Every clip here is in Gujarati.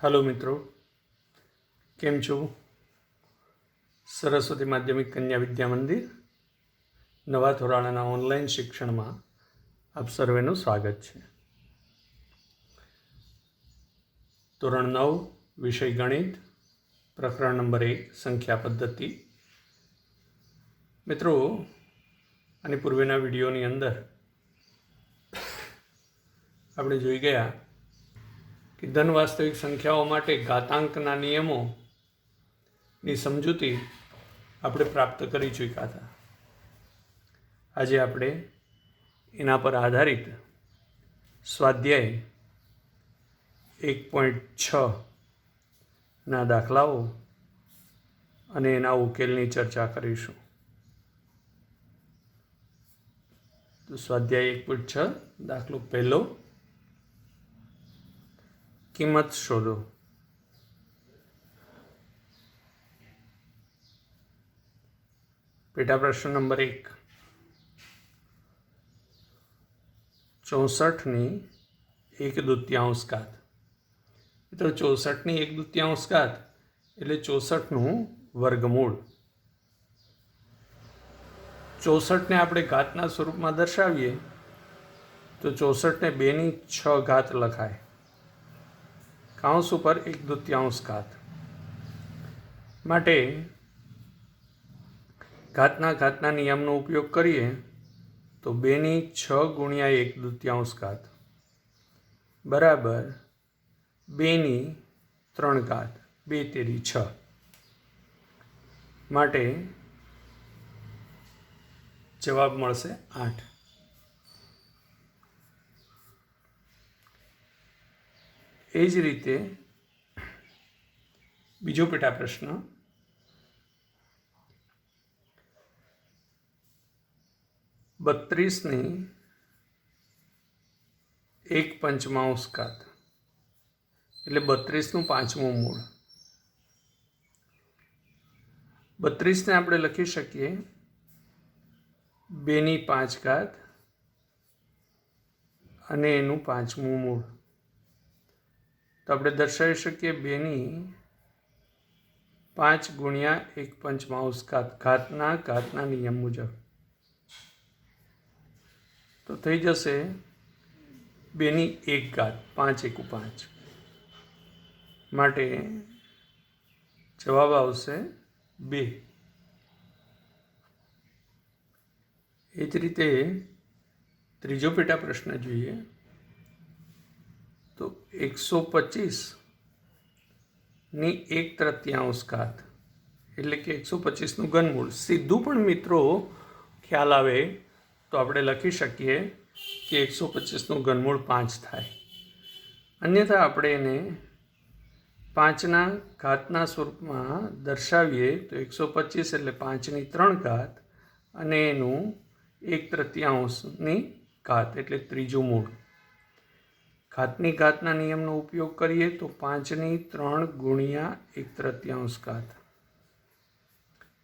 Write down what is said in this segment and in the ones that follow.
हेलो मित्रों, केम छो? सरस्वती माध्यमिक कन्या विद्या मंदिर नवा धोरણના ऑनलाइन शिक्षण में आप सर्वेનું स्वागत है। ધોરણ 9 विषय गणित प्रकरण नंबर 1 संख्या पद्धति। मित्रों, आनी पूर्वेना विडियोनी अंदर આપણે જોઈ ગયા कि धन वास्तविक संख्याओं माटे घातांकना नियमोनी समजूती આપણે प्राप्त કરી ચૂક્યા હતા। આજે આપણે એના પર આધારિત સ્વાધ્યાય 1.6 ના દાખલાઓ અને એના ઉકેલની ચર્ચા કરીશું। તો સ્વાધ્યાય 1.6 દાખલો પહેલો, કિંમત શોધો। पेटा प्रश्न नंबर 1, 64 नी 1/2 घात। मित्रों, 64 नी 1/2 घात एटले 64 નું વર્ગમૂળ। 64 ने આપણે ઘાતના સ્વરૂપમાં દર્શાવીએ તો 64 ને 2/6 ઘાત લખાય। काउंस पर 1/2 घात माटे घातना नियमनो उपयोग करिए तो 2/6 गुणिया 1/2 घात बराबर 2/3 घात 2 तेरी 6 माटे जवाब मळशे 8। ए ज रीते बीजो पेटा प्रश्न, 32 नी 1/5 घात एटले 32 નું 5મું મૂળ। 32 ने આપણે લખી શકીએ 2/5 ઘાત અને એનું 5મું મૂળ। तो આપણે દર્શાવી શકીએ 2/5 ગુણ્યા 1/5 ઘાત ઘાતના નિયમ મુજબ। તો થઈ જશે 2/1 ઘાત 5 × 5 માટે જવાબ આવશે 2। એ જ રીતે ત્રીજો પેટા પ્રશ્ન જોઈએ तो 125 नी 1/3 घात एटले कि 125 નું ઘનમૂળ। सीधू पण मित्रों ख्याल आवे तो આપણે લખી શકીએ कि 125 નું ઘનમૂળ 5 થાય। अन्यथा આપણે એને 5ના ઘાતના સ્વરૂપમાં દર્શાવીએ તો 125 એટલે 5/3 ઘાત અને એનું 1/3 ઘાત એટલે ત્રીજું મૂળ। घातनी घातना नियमनो उपयोग करिए तो 5/3 गुणिया 1/3 घात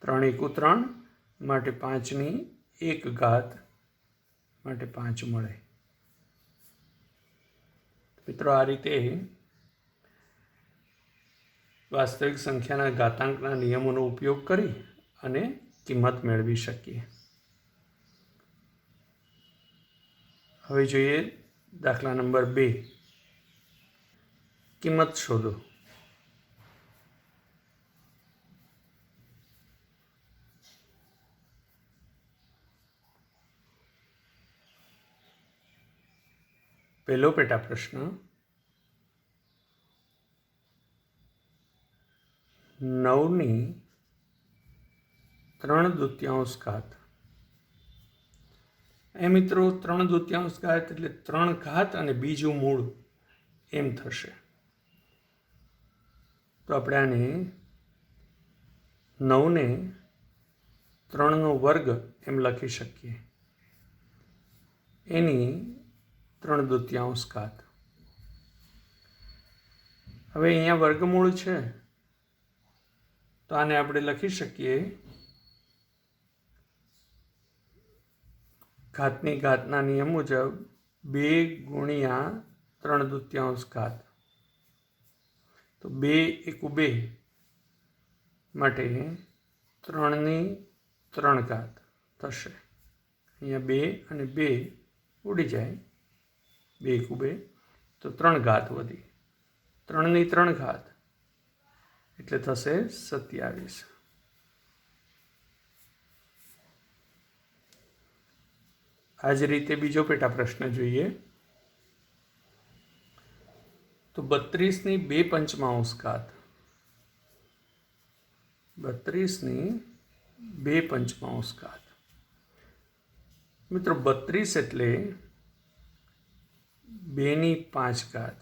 3 × 3 माटे 5/1 घात माटे 5 मळे। मित्रों, आ रीते वास्तविक संख्याना घातांकना नियमोनो उपयोग करी अने किंमत मेळवी शकीए। हवे जोईए दाखला नंबर 2, किंमत शोधो। पहलो पेटा प्रश्न, 9 नी 3/2 घात। ए मित्रों, 3/2 घात એટલે 3 ઘાત અને બીજું મૂળ એમ થશે। તો આપણે આને 9 ને 3 નો વર્ગ એમ લખી શકીએ, એની 3/2 ઘાત। હવે અહીંયા વર્ગમૂળ છે તો આને આપણે લખી શકીએ घातनी घातना नियम मुजब 2 × 3/2 घात તો 2 એકુ 2 માટે 3 ની 3 ઘાત થશે. અહીંયા 2 અને 2 ઉડી જાય, 2 એકુ 2 તો 3 ઘાત વધી, 3 ની 3 ઘાત એટલે થશે 27. આ જ રીતે બીજો પેટા પ્રશ્ન જોઈએ. તો 32 ની 2 પંચમાંશ ઘાત, 32 ની 2 પંચમાંશ ઘાત. મિત્રો 32 એટલે 2 ની 5 ઘાત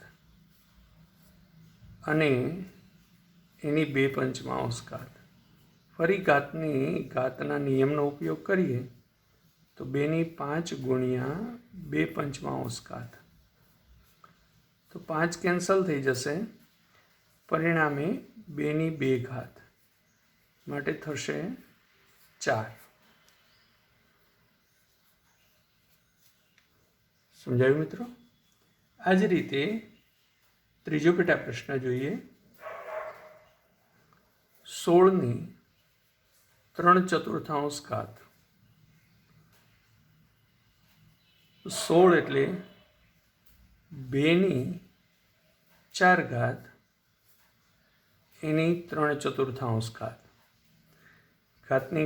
અને એની 2 પંચમાંશ ઘાત. ફરી ઘાતના નિયમનો ઉપયોગ કરીએ તો 2 ની 5 ગુણ્યા 2 પંચમાંશ ઘાત, તો 5 કેન્સલ થઈ જશે, પરિણામે 2 ની 2 ઘાત માટે થશે 4. સમજાયું મિત્રો? આ જ રીતે ત્રીજો પેટા પ્રશ્ન જોઈએ. 16 ની 3/4 ઘાત. 16 એટલે 2 ની 4 ઘાત એની 3/4 ઘાત.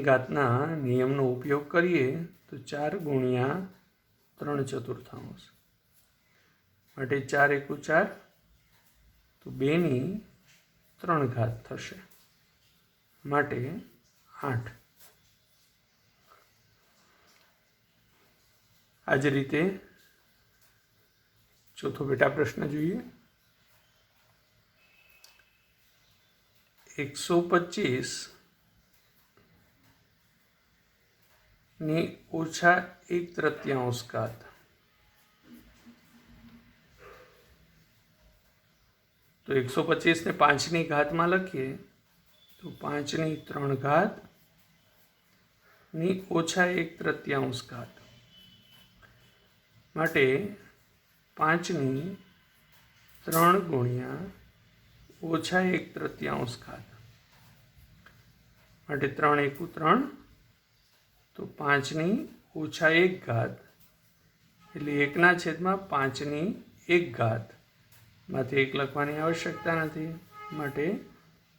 ઘાતના નિયમનો ઉપયોગ કરીએ તો 4 ગુણ્યા 3/4 માટે 4 એકુ 4, તો 2 ની 3 ઘાત થશે માટે 8. આ જ રીતે ચોથો પેટા પ્રશ્ન જોઈએ. 125 ની ઓછા 1/3 ઘાત. તો 125 ને 5 ની ઘાતમાં લખીએ તો 5 ની 3 ઘાત ની ઓછા 1/3 ઘાત માટે 5 ની 3 ગુણ્યા ઓછા 1/3 ઘાત માટે 3 એકુ 3, તો 5 ની ઓછા 1 ઘાત એટલે 1/5 ની 1 ઘાત માંથી 1 લખવાની આવશ્યકતા નથી, માટે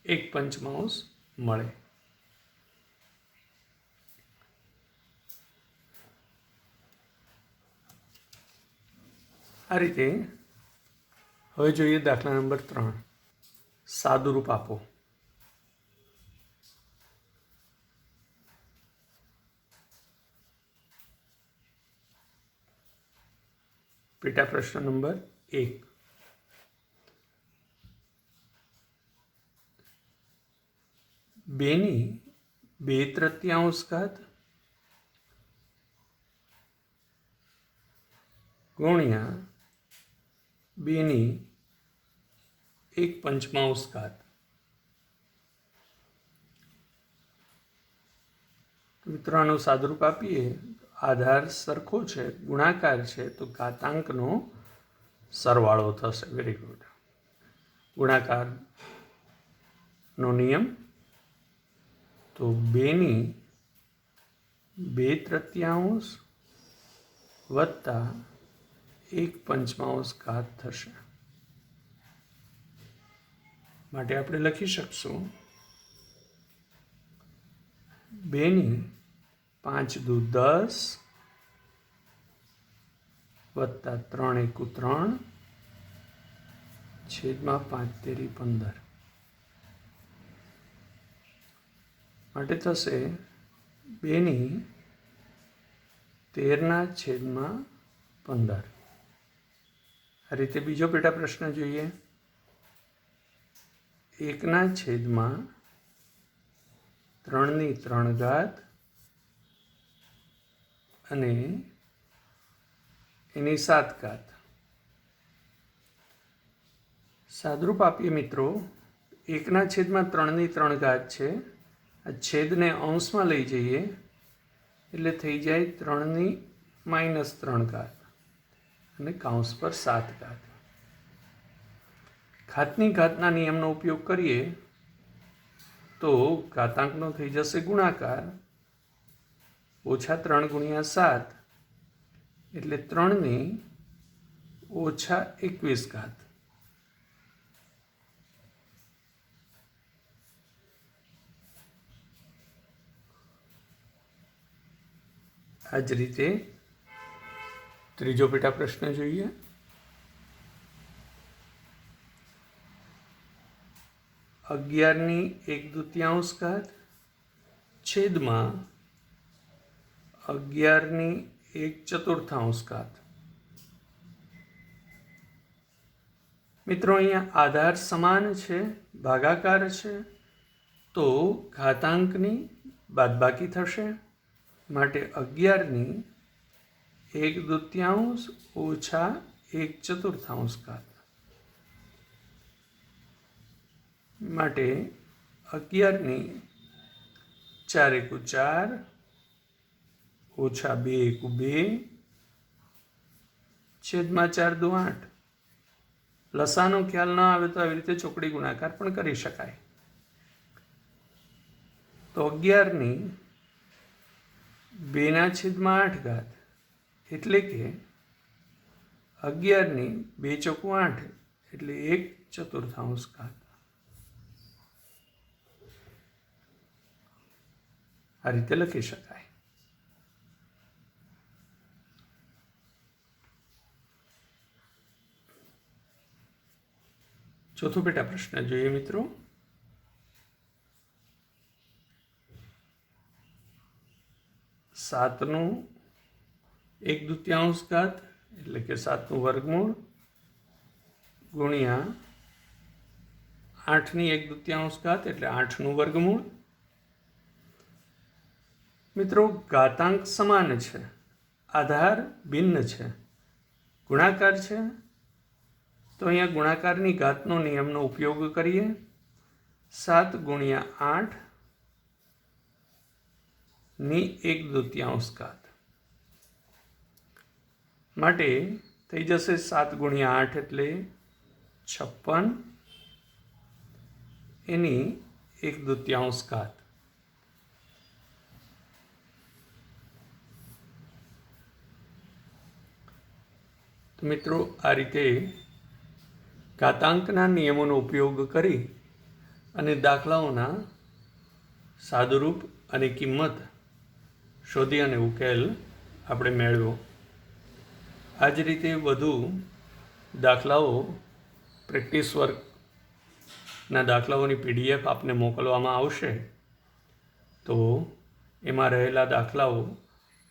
1/5 મળે. આ રીતે હવે જોઈએ દાખલા નંબર 3. સાદુરૂપ આપો. પેટા પ્રશ્ન નંબર 1. 2 ની 2/3 ઘાત ગુણ્યા 2 ની 1/5 ઘાત. મિત્રો આનું સાદુરૂપ આપીએ, આધાર સરખો છે, ગુણાકાર છે, તો ઘાતાંકનો સરવાળો થશે. Very good. ગુણાકારનો નિયમ, તો 2 ની 2/3 વત્તા 1/5 ઘાત થશે. માટે આપણે લખી શકશું 2 ની 5 દુ 10 વત્તા 3 એકુ 3 છેદમાં 5 તેરી 15 માટે થશે 2 ની 13/15. આ રીતે બીજો પેટા પ્રશ્ન જોઈએ. 1/3 ની 3 ઘાત અને એની 7 ઘાત. સાદુરૂપ આપીએ મિત્રો. 1/3 ની 3 ઘાત છે, આ છેદને અંશમાં લઈ જઈએ એટલે થઈ જાય 3 ની -3 ઘાત અને કૌંસ પર 7 ઘાત. ઘાતની ઘાતના નિયમનો ઉપયોગ કરીએ તો ઘાતાંકનો થઈ જશે ગુણાકાર, ઓછા 3 ગુણ્યા 7 એટલે 3 ની ઓછા 21 ઘાત. આ જ રીતે ત્રીજો પેટા પ્રશ્ન જોઈએ. 11 ની 1/2 ઘાત છેદમાં 11 ની 1/4 ઘાત. મિત્રો અહીંયા આધાર સમાન છે, ભાગાકાર છે, તો ઘાતાંકની બાદબાકી થશે. માટે 11 ની 1/2 ઓછા 1/4 ઘાત. માટે 11 ની 4 એકુ 4 ઓછા 2 એકુ 2 છેદમાં 4 દુ 8. લસાનો ખ્યાલ ન આવે તો આવી રીતે ચોકડી ગુણાકાર પણ કરી શકાય. તો 11 ની 2/8 ઘાત એટલે કે 11 ની 2 ચોકુ 8 એટલે 1/4 ઘાત. આ રીતે લખી શકાય. ચોથો પેટા પ્રશ્ન જોઈએ મિત્રો. 7 નું 1/2 ઘાત એટલે કે 7 નું વર્ગમૂળ ગુણ્યા 8 ની 1/2 ઘાત એટલે 8 નું વર્ગમૂળ. મિત્રો ઘાતાંક સમાન છે, આધાર ભિન્ન છે, ગુણાકાર છે, તો અહીંયા ગુણાકારની ઘાતનો નિયમનો ઉપયોગ કરીએ. 7 ગુણ્યા 8 ની 1/2 ઘાત. માટે થઈ જશે 7 ગુણ્યા 8 એટલે 56 એની 1/2 ઘાત. તો મિત્રો આ રીતે ઘાતાંકના નિયમોનો ઉપયોગ કરી અને દાખલાઓના સાદુરૂપ અને કિંમત શોધી અને ઉકેલ આપણે મેળવ્યો. આ જ રીતે વધુ દાખલાઓ, પ્રેક્ટિસ વર્કના દાખલાઓની PDF આપને મોકલવામાં આવશે. તો એમાં રહેલા દાખલાઓ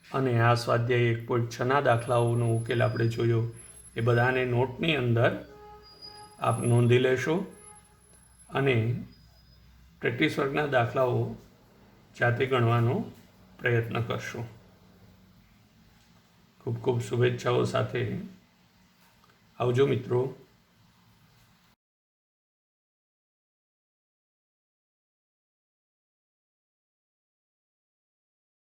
અને આ સ્વાધ્યાય 1.6ના દાખલાઓનો ઉકેલ આપણે જોયો એ બધાને નોટની અંદર આપ નોંધી લેશો અને પ્રેક્ટિસ વર્કના દાખલાઓ જાતે ગણવાનો પ્રયત્ન કરશો. ખૂબ ખૂબ શુભેચ્છાઓ સાથે આવજો મિત્રો.